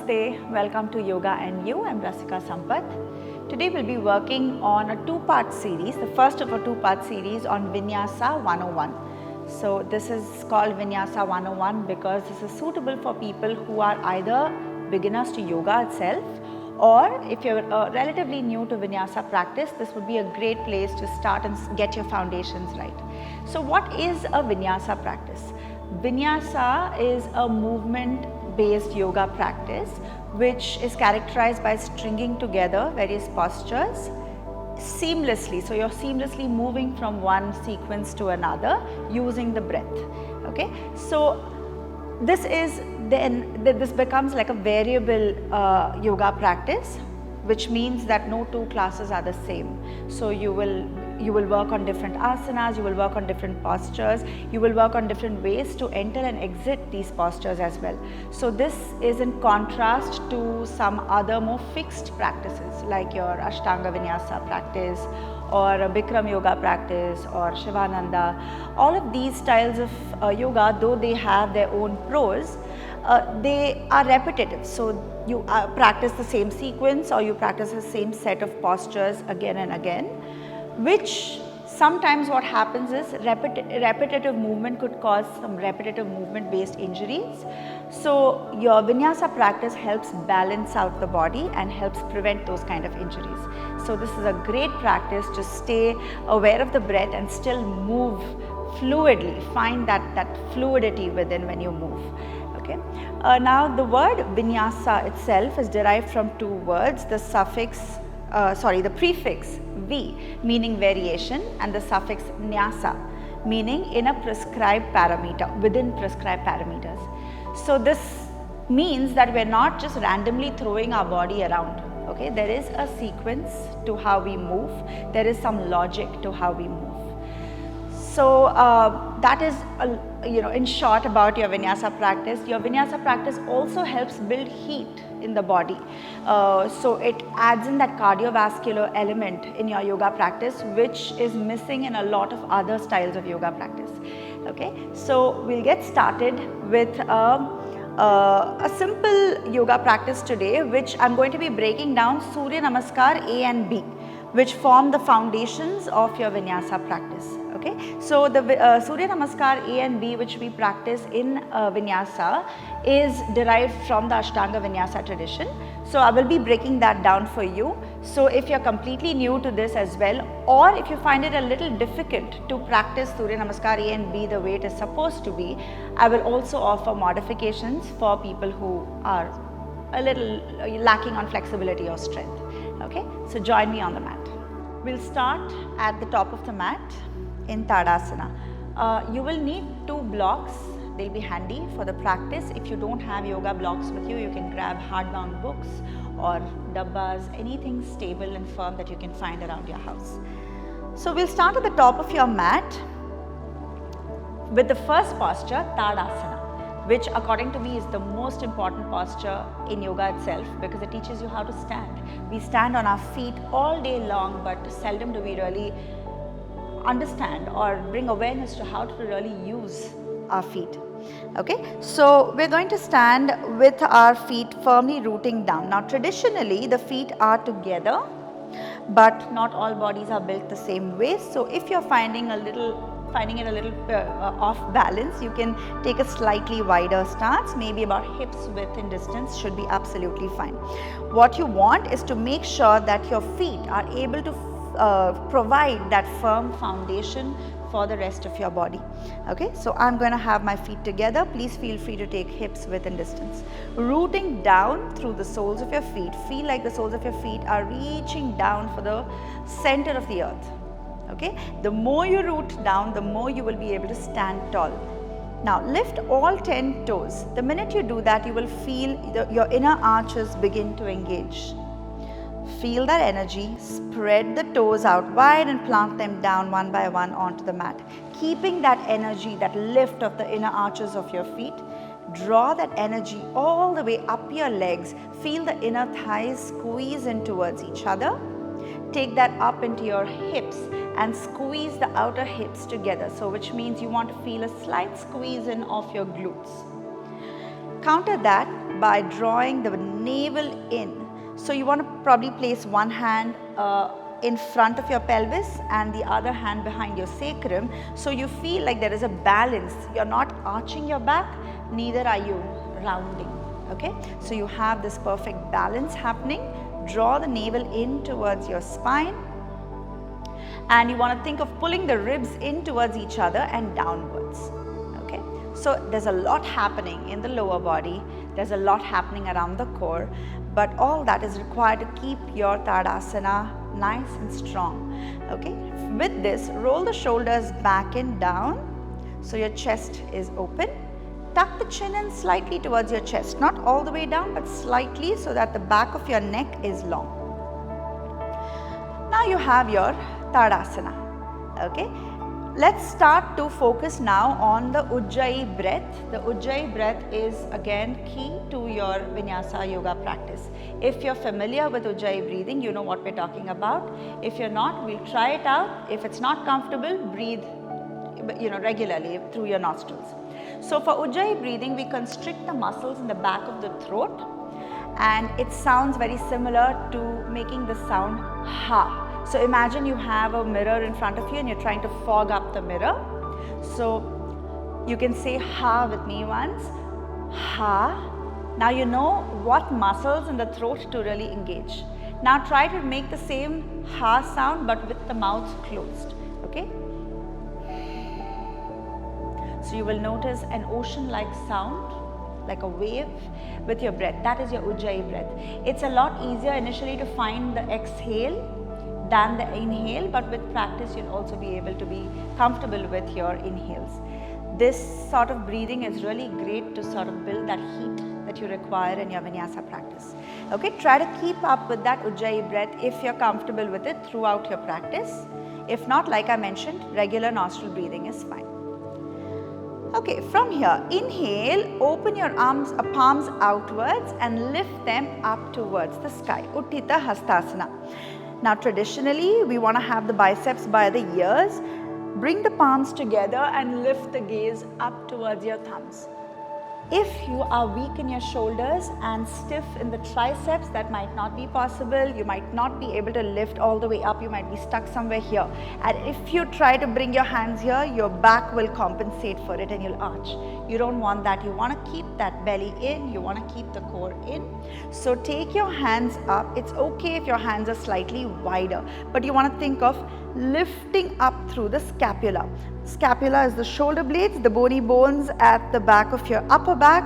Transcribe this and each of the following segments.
Namaste, welcome to Yoga and You. I'm Rasika Sampath. Today we'll be working on a two-part series, the first of a two-part series on Vinyasa 101. So this is called Vinyasa 101 because this is suitable for people who are either beginners to yoga itself, or if you're relatively new to Vinyasa practice, this would be a great place to start and get your foundations right. So what is a Vinyasa practice? Vinyasa is a movement-based yoga practice which is characterized by stringing together various postures seamlessly. So you're seamlessly moving from one sequence to another using the breath. Okay, so this becomes like a variable yoga practice, which means that no two classes are the same. So you will work on different asanas, you will work on different postures, you will work on different ways to enter and exit these postures as well. So this is in contrast to some other more fixed practices like your Ashtanga Vinyasa practice or a Bikram yoga practice or Shivananda. All of these styles of yoga, though they have their own pros, they are repetitive. So you practice the same sequence or you practice the same set of postures again and again, which sometimes what happens is repetitive movement could cause some repetitive movement based injuries. So your Vinyasa practice helps balance out the body and helps prevent those kind of injuries. So this is a great practice to stay aware of the breath and still move fluidly, find that fluidity within when you move. Okay. Now the word Vinyasa itself is derived from two words, the prefix V meaning variation and the suffix Nyasa meaning in a prescribed parameter, within prescribed parameters. So this means that we're not just randomly throwing our body around. Okay, there is a sequence to how we move, there is some logic to how we move. So that is, in short about your Vinyasa practice. Your Vinyasa practice also helps build heat in the body. So it adds in that cardiovascular element in your yoga practice, which is missing in a lot of other styles of yoga practice. Okay, so we'll get started with a simple yoga practice today, which I'm going to be breaking down Surya Namaskar A and B, which form the foundations of your Vinyasa practice. Okay, so the Surya Namaskar A and B, which we practice in Vinyasa, is derived from the Ashtanga Vinyasa tradition. So I will be breaking that down for you. So if you're completely new to this as well, or if you find it a little difficult to practice Surya Namaskar A and B the way it is supposed to be, I will also offer modifications for people who are a little lacking on flexibility or strength. Okay, so join me on the mat. We'll start at the top of the mat in Tadasana. You will need two blocks. They'll be handy for the practice. If you don't have yoga blocks with you, you can grab hardbound books or dabbas, anything stable and firm that you can find around your house. So we'll start at the top of your mat with the first posture, Tadasana, which according to me is the most important posture in yoga itself because it teaches you how to stand. We stand on our feet all day long, but seldom do we really understand or bring awareness to how to really use our feet. Okay, so we're going to stand with our feet firmly rooting down. Now traditionally the feet are together, but not all bodies are built the same way. So if you're finding it a little off balance, you can take a slightly wider stance, maybe about hips width in distance should be absolutely fine. What you want is to make sure that your feet are able to provide that firm foundation for the rest of your body. Okay, so I'm going to have my feet together. Please feel free to take hips width and distance. Rooting down through the soles of your feet. Feel like the soles of your feet are reaching down for the center of the earth. Okay, the more you root down, the more you will be able to stand tall. Now lift all 10 toes. The minute you do that, you will feel your inner arches begin to engage. Feel that energy, spread the toes out wide and plant them down one by one onto the mat. Keeping that energy, that lift of the inner arches of your feet, draw that energy all the way up your legs. Feel the inner thighs squeeze in towards each other. Take that up into your hips and squeeze the outer hips together. So which means you want to feel a slight squeeze in of your glutes. counter that by drawing the navel in. So you want to probably place one hand in front of your pelvis and the other hand behind your sacrum, so you feel like there is a balance. You're not arching your back, neither are you rounding. Okay, so you have this perfect balance happening. Draw the navel in towards your spine, and you want to think of pulling the ribs in towards each other and downwards. Okay, so there's a lot happening in the lower body, there's a lot happening around the core, but all that is required to keep your Tadasana nice and strong. Okay, with this, roll the shoulders back and down so your chest is open. Tuck the chin in slightly towards your chest, not all the way down but slightly, so that the back of your neck is long. Now you have your Tadasana. Okay, let's start to focus now on the Ujjayi breath. The Ujjayi breath is again key to your Vinyasa yoga practice. If you're familiar with Ujjayi breathing, you know what we're talking about. If you're not, we'll try it out. If it's not comfortable, breathe regularly through your nostrils. So for Ujjayi breathing, we constrict the muscles in the back of the throat, and it sounds very similar to making the sound ha. So imagine you have a mirror in front of you and you're trying to fog up the mirror. So you can say ha with me once, ha. Now you know what muscles in the throat to really engage. Now try to make the same ha sound but with the mouth closed. Okay. So you will notice an ocean-like sound, like a wave with your breath. That is your Ujjayi breath. It's a lot easier initially to find the exhale than the inhale, but with practice you'll also be able to be comfortable with your inhales. This sort of breathing is really great to sort of build that heat that you require in your Vinyasa practice. Okay, try to keep up with that Ujjayi breath if you're comfortable with it throughout your practice. If not, like I mentioned, regular nostril breathing is fine. Okay, from here, inhale, open your palms outwards and lift them up towards the sky. Utthita Hastasana. Now traditionally, we want to have the biceps by the ears. Bring the palms together and lift the gaze up towards your thumbs. If you are weak in your shoulders and stiff in the triceps, that might not be possible. You might not be able to lift all the way up. You might be stuck somewhere here. And if you try to bring your hands here, your back will compensate for it and you'll arch. You don't want that. You want to keep that belly in. You want to keep the core in. So take your hands up. It's okay if your hands are slightly wider, but you want to think of lifting up through the scapula. Scapula is the shoulder blades, the bony bones at the back of your upper back,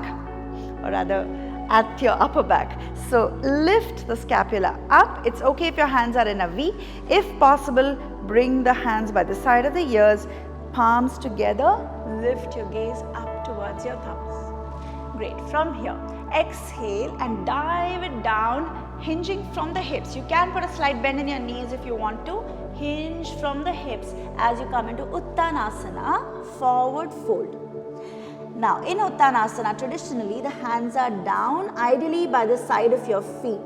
or rather at your upper back. So lift the scapula up. It's okay if your hands are in a V. If possible, bring the hands by the side of the ears, palms together, lift your gaze up towards your thumbs. Great. From here, exhale and dive it down, hinging from the hips. You can put a slight bend in your knees if you want to. Hinge from the hips as you come into Uttanasana, forward fold. Now in Uttanasana, traditionally the hands are down, ideally by the side of your feet.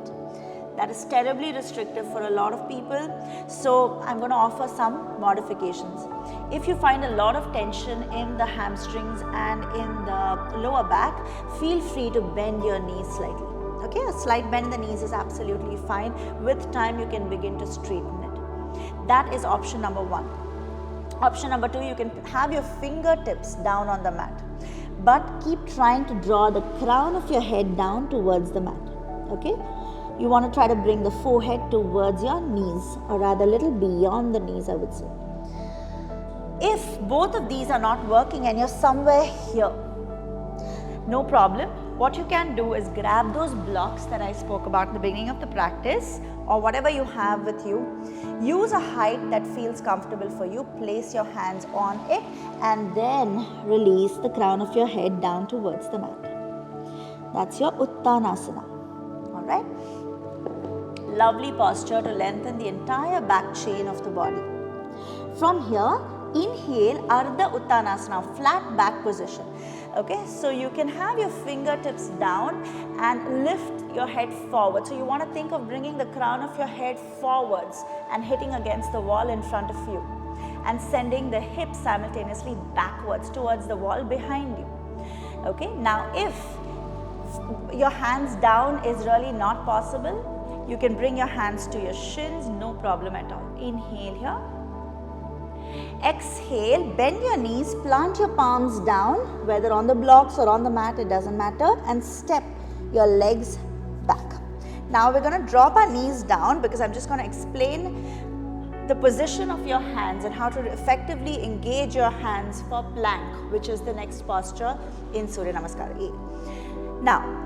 That is terribly restrictive for a lot of people. So I'm going to offer some modifications. If you find a lot of tension in the hamstrings and in the lower back, feel free to bend your knees slightly. Okay, a slight bend in the knees is absolutely fine. With time you can begin to straighten it. That is option number one. Option number two, you can have your fingertips down on the mat, but keep trying to draw the crown of your head down towards the mat. Okay, you want to try to bring the forehead towards your knees, or rather a little beyond the knees, I would say. If both of these are not working and you're somewhere here, no problem. What you can do is grab those blocks that I spoke about in the beginning of the practice, or whatever you have with you. Use a height that feels comfortable for you. Place your hands on it and then release the crown of your head down towards the mat. That's your Uttanasana. Alright? Lovely posture to lengthen the entire back chain of the body. From here, inhale, Ardha Uttanasana, flat back position. Okay, so you can have your fingertips down and lift your head forward. So you want to think of bringing the crown of your head forwards and hitting against the wall in front of you, and sending the hips simultaneously backwards towards the wall behind you. Okay, now if your hands down is really not possible, you can bring your hands to your shins, no problem at all. Inhale here. Exhale, bend your knees, plant your palms down, whether on the blocks or on the mat, it doesn't matter, and step your legs back. Now we're going to drop our knees down because I'm just going to explain the position of your hands and how to effectively engage your hands for plank, which is the next posture in Surya Namaskar A. Now,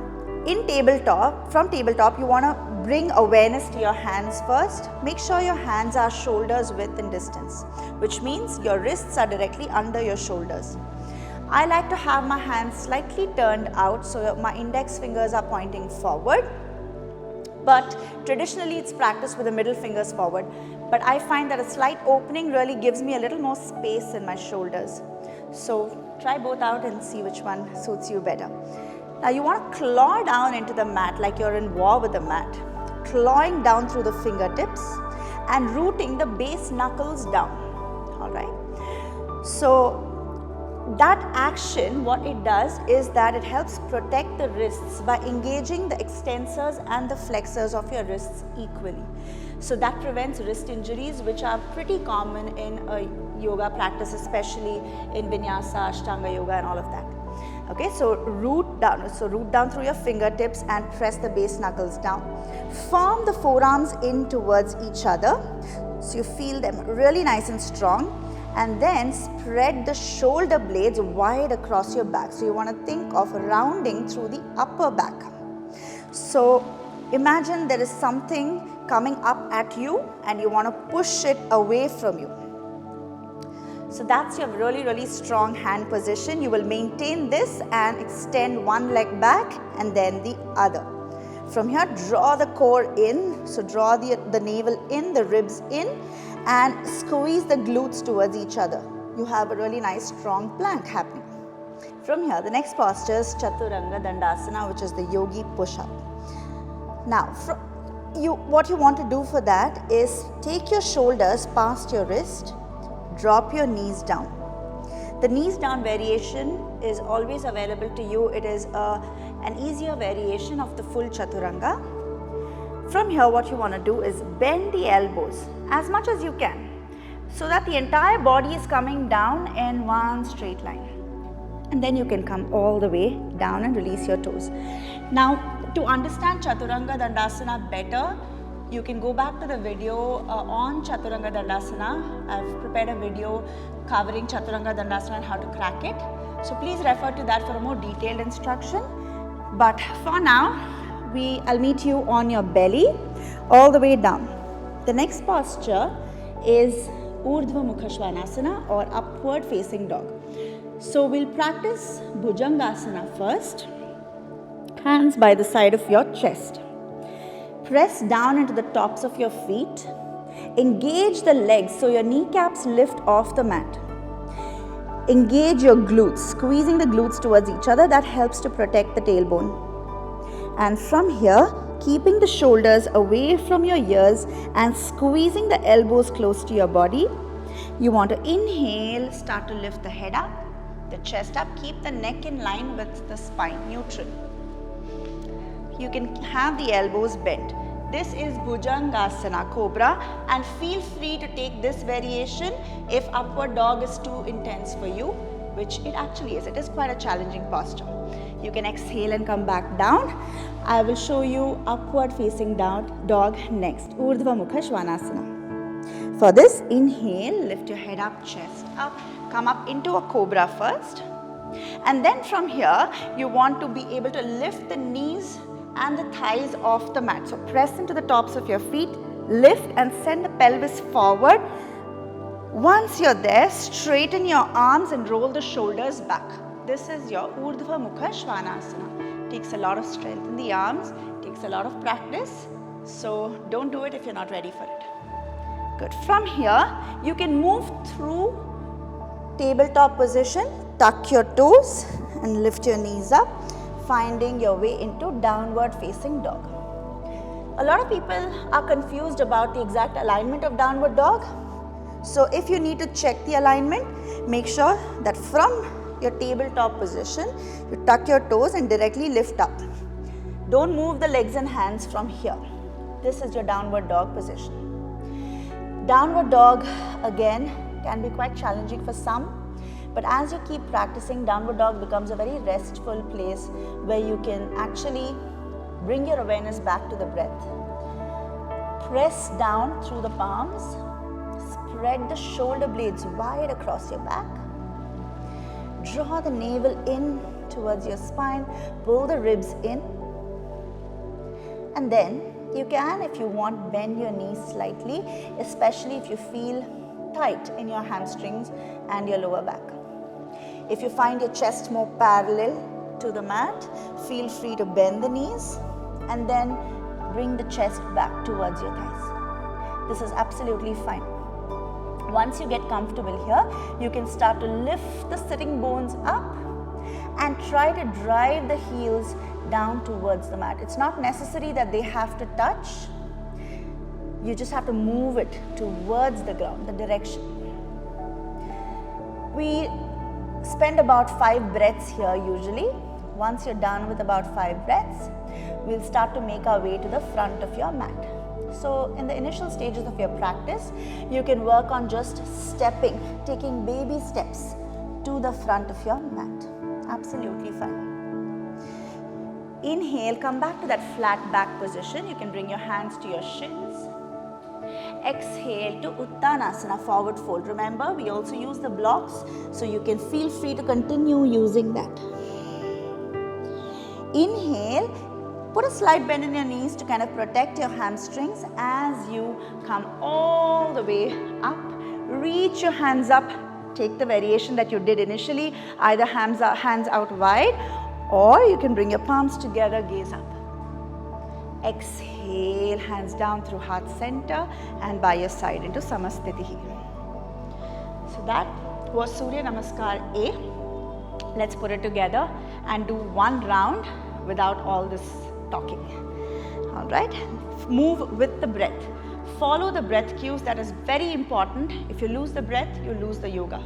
from tabletop, you want to bring awareness to your hands first. Make sure your hands are shoulders width in distance, which means your wrists are directly under your shoulders. I like to have my hands slightly turned out so my index fingers are pointing forward. But traditionally it's practiced with the middle fingers forward. But I find that a slight opening really gives me a little more space in my shoulders. So try both out and see which one suits you better. Now you want to claw down into the mat like you're in war with the mat. Clawing down through the fingertips and rooting the base knuckles down. Alright. So that action, what it does is that it helps protect the wrists by engaging the extensors and the flexors of your wrists equally. So that prevents wrist injuries, which are pretty common in a yoga practice, especially in Vinyasa, Ashtanga yoga and all of that. Okay, so root down through your fingertips and press the base knuckles down. Form the forearms in towards each other so you feel them really nice and strong. And then spread the shoulder blades wide across your back. So you want to think of rounding through the upper back. So imagine there is something coming up at you and you want to push it away from you. So that's your really, really strong hand position. You will maintain this and extend one leg back and then the other. From here, draw the core in. So draw the navel in, the ribs in, and squeeze the glutes towards each other. You have a really nice strong plank happening. From here, the next posture is Chaturanga Dandasana, which is the yogi push-up. Now, what you want to do for that is take your shoulders past your wrist, drop your knees down. The knees down variation is always available to you. It is an easier variation of the full Chaturanga. From here, what you want to do is bend the elbows as much as you can so that the entire body is coming down in one straight line. And then you can come all the way down and release your toes. Now, to understand Chaturanga Dandasana better, you can go back to the video on Chaturanga Dandasana. I've prepared a video covering Chaturanga Dandasana and how to crack it. So please refer to that for a more detailed instruction. But for now, I'll meet you on your belly all the way down. The next posture is Urdhva Mukha Svanasana or upward facing dog. So we'll practice Bhujangasana first. Hands by the side of your chest. Press down into the tops of your feet. Engage the legs so your kneecaps lift off the mat. Engage your glutes, squeezing the glutes towards each other. That helps to protect the tailbone. And from here, keeping the shoulders away from your ears and squeezing the elbows close to your body. You want to inhale, start to lift the head up, the chest up, keep the neck in line with the spine, neutral. You can have the elbows bent. This is Bhujangasana, Cobra, and feel free to take this variation if upward dog is too intense for you, which it actually is. It is quite a challenging posture. You can exhale and come back down. I will show you upward facing down dog next, Urdhva Mukha Svanasana. For this, inhale, lift your head up, chest up, come up into a cobra first. And then from here, you want to be able to lift the knees and the thighs off the mat. So press into the tops of your feet, lift and send the pelvis forward. Once you're there, straighten your arms and roll the shoulders back. This is your Urdhva Mukha Svanasana. Takes a lot of strength in the arms, takes a lot of practice. So don't do it if you're not ready for it. Good. From here, you can move through tabletop position, tuck your toes and lift your knees up, finding your way into downward facing dog. A lot of people are confused about the exact alignment of downward dog. So if you need to check the alignment, make sure that from your tabletop position. You tuck your toes and directly lift up. Don't move the legs and hands from here. This is your downward dog position. Downward dog again can be quite challenging for some, but as you keep practicing, downward dog becomes a very restful place where you can actually bring your awareness back to the breath. Press down through the palms, spread the shoulder blades wide across your back. Draw the navel in towards your spine, pull the ribs in, and then you can, if you want, bend your knees slightly, especially if you feel tight in your hamstrings and your lower back. If you find your chest more parallel to the mat, feel free to bend the knees and then bring the chest back towards your thighs. This is absolutely fine. Once you get comfortable here, you can start to lift the sitting bones up and try to drive the heels down towards the mat. It's not necessary that they have to touch. You just have to move it towards the ground, the direction. We spend about 5 breaths here usually. Once you're done with about 5 breaths, we'll start to make our way to the front of your mat. So in the initial stages of your practice, you can work on just stepping, taking baby steps to the front of your mat. Absolutely fine. Inhale, come back to that flat back position. You can bring your hands to your shins. Exhale to Uttanasana, forward fold. Remember, we also use the blocks, so you can feel free to continue using that. Inhale, put a slight bend in your knees to kind of protect your hamstrings as you come all the way up. Reach your hands up. Take the variation that you did initially, either hands out wide, or you can bring your palms together, gaze up. Exhale, hands down through heart center and by your side into Samastitihi. So that was Surya Namaskar A. Let's put it together and do one round without all this talking. All right, move with the breath. Follow the breath cues. That is very important. If you lose the breath, you lose the yoga.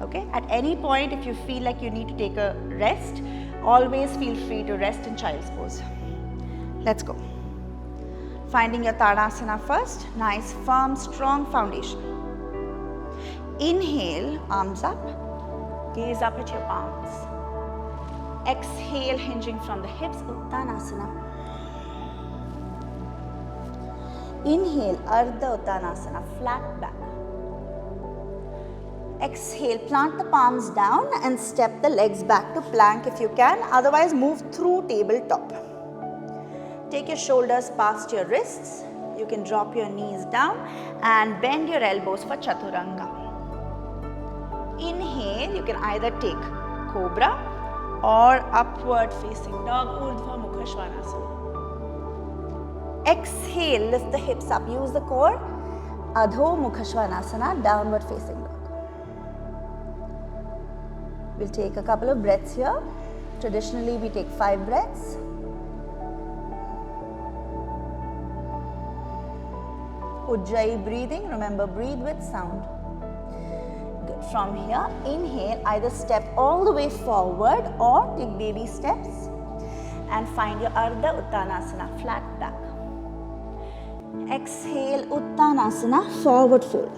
Okay, at any point if you feel like you need to take a rest, always feel free to rest in child's pose. Let's go. Finding your Tadasana first. Nice, firm, strong foundation. Inhale, arms up. Gaze up at your palms. Exhale, hinging from the hips, Uttanasana. Inhale, Ardha Uttanasana, flat back. Exhale, plant the palms down and step the legs back to plank if you can. Otherwise, move through tabletop. Take your shoulders past your wrists. You can drop your knees down and bend your elbows for Chaturanga. Inhale, you can either take Cobra or upward facing dog, Urdhva Mukha Svanasana. Exhale, lift the hips up, use the core. Adho Mukha Svanasana, downward facing dog. We'll take a couple of breaths here. Traditionally, we take 5 breaths. Ujjayi breathing, remember, breathe with sound. Good. From here, inhale, either step all the way forward or take baby steps and find your Ardha Uttanasana, flat back. Exhale, Uttanasana, forward fold.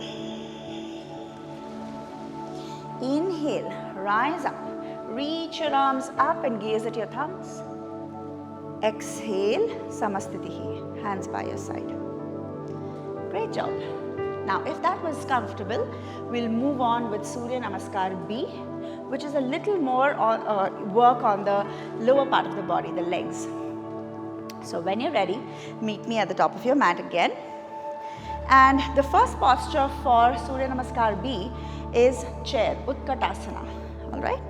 Inhale, rise up. Reach your arms up and gaze at your thumbs. Exhale, Samastitihi, hands by your side. Great job. Now, if that was comfortable, we'll move on with Surya Namaskar B, which is a little more work on the lower part of the body, the legs. So when you're ready, meet me at the top of your mat again. And the first posture for Surya Namaskar B is chair, Utkatasana. All right.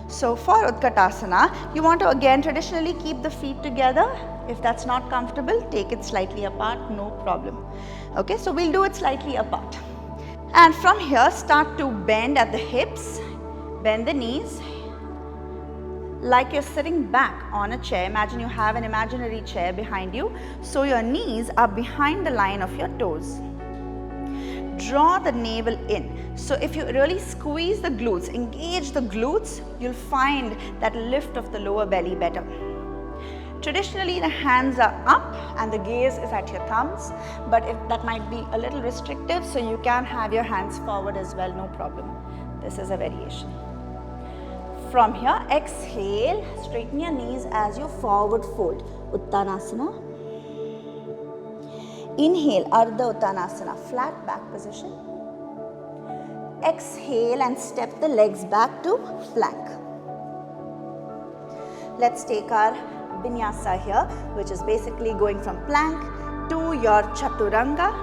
So for Utkatasana, you want to again traditionally keep the feet together. If that's not comfortable, take it slightly apart, no problem. Okay, so we'll do it slightly apart. And from here, start to bend at the hips, bend the knees, like you're sitting back on a chair. Imagine you have an imaginary chair behind you, so your knees are behind the line of your toes. draw the navel in. So if you really squeeze the glutes, engage the glutes, you'll find that lift of the lower belly better. Traditionally, the hands are up and the gaze is at your thumbs, but if that might be a little restrictive, so you can have your hands forward as well, no problem. This is a variation. From here, exhale, straighten your knees as you forward fold. Uttanasana. Inhale, Ardha Uttanasana, flat back position. Exhale and step the legs back to plank. Let's take our Vinyasa here, which is basically going from plank to your Chaturanga.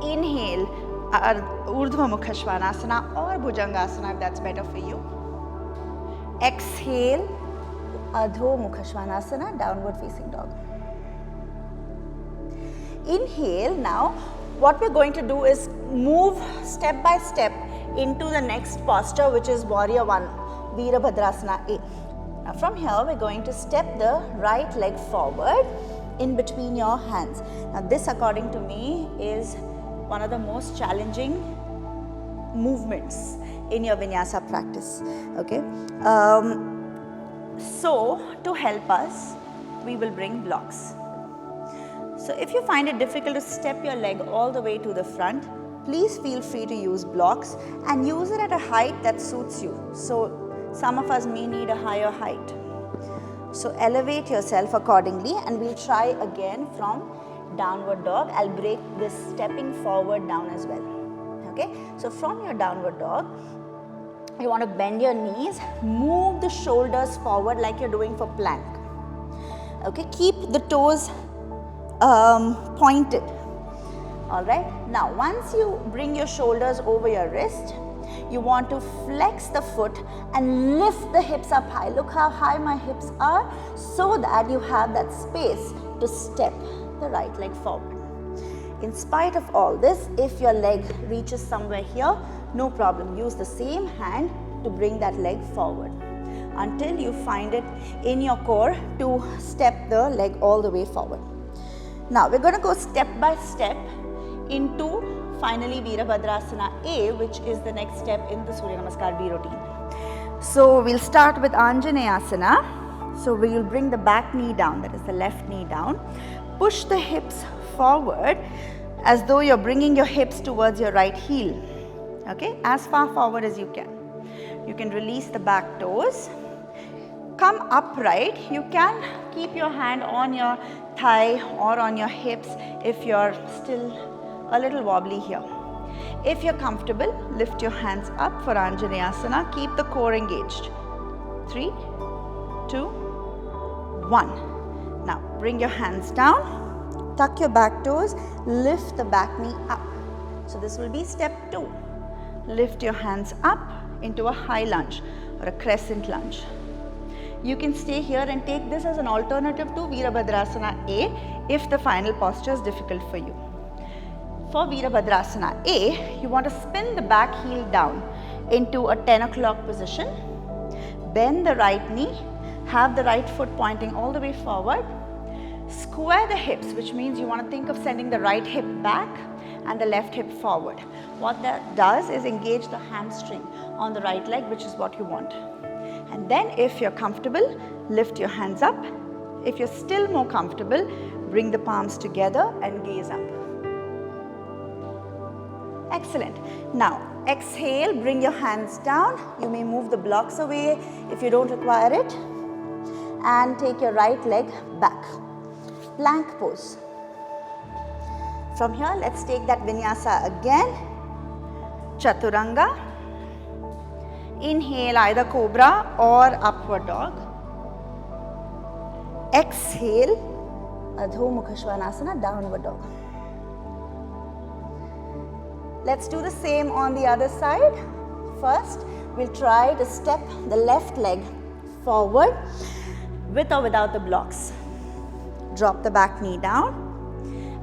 Inhale, Urdhva Mukha Svanasana or Bhujangasana if that's better for you. Exhale, Adho Mukha Svanasana, downward facing dog. Inhale, now what we're going to do is move step by step into the next posture, which is Warrior 1, Virabhadrasana A. Now from here, we're going to step the right leg forward in between your hands. Now this, according to me, is one of the most challenging movements in your Vinyasa practice. Okay. So to help us, we will bring blocks. So if you find it difficult to step your leg all the way to the front, please feel free to use blocks and use it at a height that suits you. So some of us may need a higher height. So elevate yourself accordingly, and we'll try again from downward dog. I'll break this stepping forward down as well. Okay, so from your downward dog, you want to bend your knees, move the shoulders forward like you're doing for plank. Okay, keep the toes pointed. All right, now once you bring your shoulders over your wrist, you want to flex the foot and lift the hips up high. Look how high my hips are, so that you have that space to step the right leg forward. In spite of all this, if your leg reaches somewhere here, no problem. Use the same hand to bring that leg forward until you find it in your core to step the leg all the way forward. Now we're going to go step by step into finally Virabhadrasana A, which is the next step in the Surya Namaskar B routine. So we'll start with Anjaneyasana. So we will bring the back knee down, that is the left knee down. Push the hips forward as though you're bringing your hips towards your right heel. Okay, as far forward as you can. You can release the back toes. Come upright. You can keep your hand on your thigh or on your hips if you're still a little wobbly here. If you're comfortable, lift your hands up for Anjaneyasana. Keep the core engaged. 3, 2, 1. Now bring your hands down, tuck your back toes, lift the back knee up. So this will be step 2. Lift your hands up into a high lunge or a crescent lunge. You can stay here and take this as an alternative to Virabhadrasana A if the final posture is difficult for you. For Virabhadrasana A, you want to spin the back heel down into a 10 o'clock position. Bend the right knee, have the right foot pointing all the way forward. Square the hips, which means you want to think of sending the right hip back and the left hip forward. What that does is engage the hamstring on the right leg, which is what you want. And then if you're comfortable, lift your hands up. If you're still more comfortable, bring the palms together and gaze up. Excellent. Now exhale, bring your hands down. You may move the blocks away if you don't require it. And take your right leg back. Plank pose. From here, let's take that Vinyasa again. Chaturanga. Inhale, either Cobra or Upward Dog. Exhale, Adho Mukha Svanasana, Downward Dog. Let's do the same on the other side. First, we'll try to step the left leg forward with or without the blocks. Drop the back knee down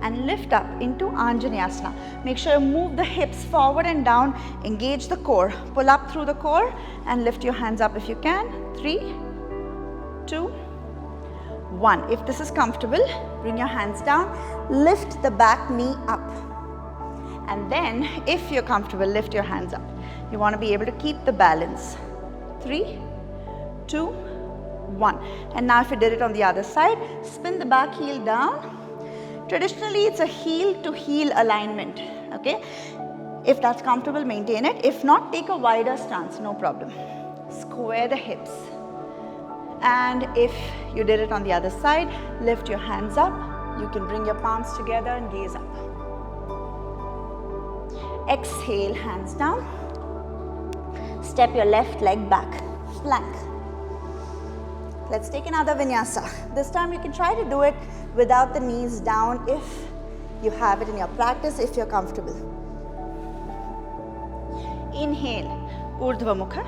and lift up into Anjaneyasana. Make sure you move the hips forward and down, engage the core. Pull up through the core and lift your hands up if you can. 3, 2, 1. If this is comfortable, bring your hands down, lift the back knee up And then if you're comfortable, lift your hands up. You want to be able to keep the balance. 3, 2, 1. And now if you did it on the other side, spin the back heel down. Traditionally, it's a heel to heel alignment, okay? If that's comfortable, maintain it. If not, take a wider stance, no problem. Square the hips. And if you did it on the other side, lift your hands up. You can bring your palms together and gaze up. Exhale, hands down. Step your left leg back, plank. Let's take another vinyasa. This time you can try to do it without the knees down if you have it in your practice, if you're comfortable. Inhale, Urdhva Mukha.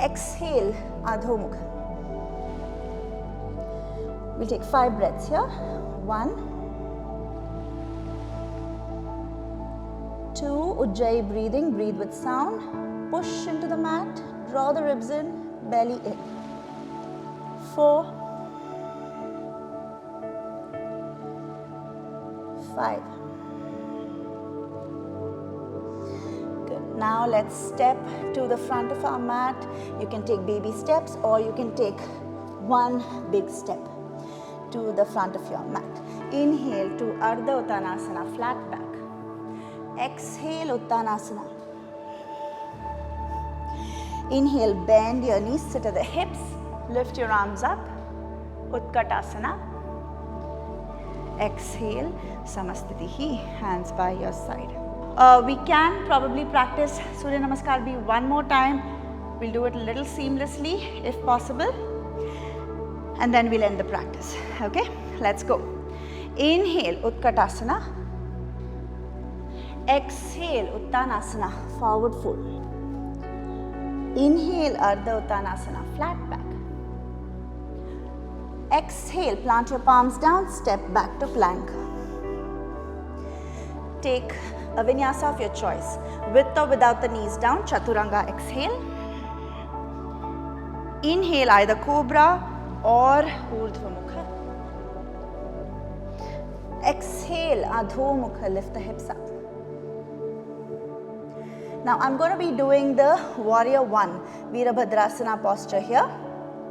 Exhale, Adho Mukha. We'll take 5 breaths here. 1, 2, Ujjayi breathing, breathe with sound. Push into the mat, draw the ribs in, belly in. 4, 5. Good. Now let's step to the front of our mat. You can take baby steps or you can take one big step to the front of your mat. Inhale to Ardha Uttanasana, flat back. Exhale, Uttanasana. Inhale, bend your knees, sit at the hips, lift your arms up, Utkatasana. Exhale, Samastitihi, hands by your side. We can probably practice Surya Namaskar B one more time. We'll do it a little seamlessly if possible. And then we'll end the practice, okay? Let's go. Inhale, Utkatasana. Exhale, Uttanasana, forward fold. Inhale, Ardha Uttanasana, flat back. Exhale, plant your palms down, step back to plank. Take a vinyasa of your choice, with or without the knees down, Chaturanga, exhale. Inhale, either Cobra or Urdhva Mukha. Exhale, Adho Mukha, lift the hips up. Now I'm going to be doing the Warrior 1 Virabhadrasana posture here.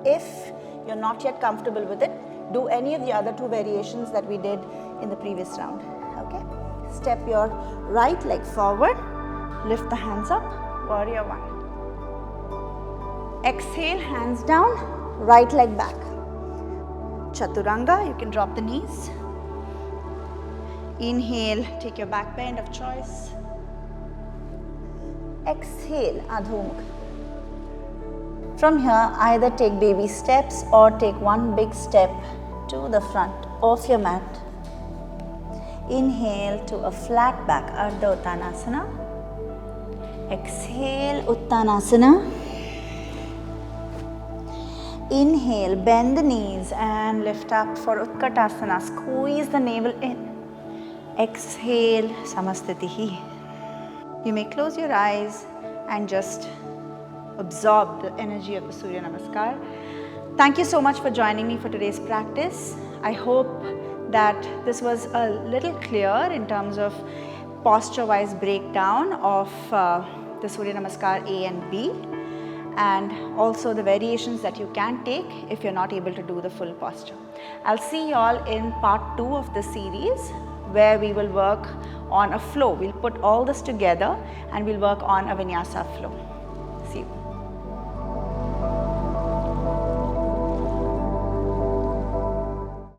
If you're not yet comfortable with it, do any of the other 2 variations that we did in the previous round. Okay? Step your right leg forward, lift the hands up, Warrior 1. Exhale, hands down, right leg back. Chaturanga, you can drop the knees. Inhale, take your back bend of choice. Exhale, Adho Mukha. From here, either take baby steps or take one big step to the front of your mat. Inhale to a flat back, Ardha Uttanasana. Exhale, Uttanasana. Inhale, bend the knees and lift up for Utkatasana. Squeeze the navel in. Exhale, Samastitihi. You may close your eyes and just absorb the energy of the Surya Namaskar. Thank you so much for joining me for today's practice. I hope that this was a little clear in terms of posture-wise breakdown of the Surya Namaskar A and B, and also the variations that you can take if you're not able to do the full posture. I'll see you all in part 2 of the series, where we will work on a flow. We'll put all this together and we'll work on a Vinyasa flow. See you.